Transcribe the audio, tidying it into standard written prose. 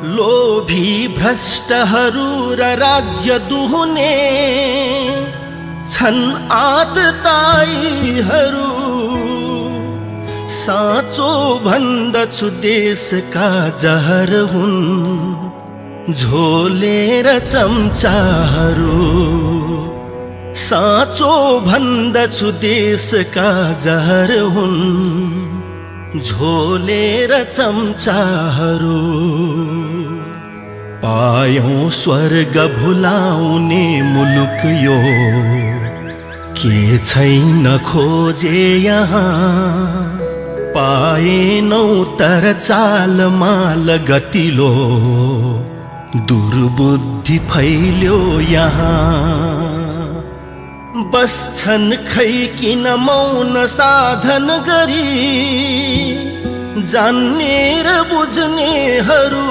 लोभी भ्रष्टहरू र राज्य दुहुने छन् आतताईहरू। साँचो भन्दछु देशका जहर हुन् झोलेर चम्चाहरू। साँचो भन्दछु देशका जहर हुन् झोलेर चम्चाहरू। पायौं स्वर्ग भुलाउने मुलुक यो के छैन खोजे यहाँ। पाएनौ तर चालमाल गतिलो दुर्बुद्धि फैल्यो यहाँ। बस्छन् खै किन मौन साधन गरी जान्ने र बुझ्नेहरू।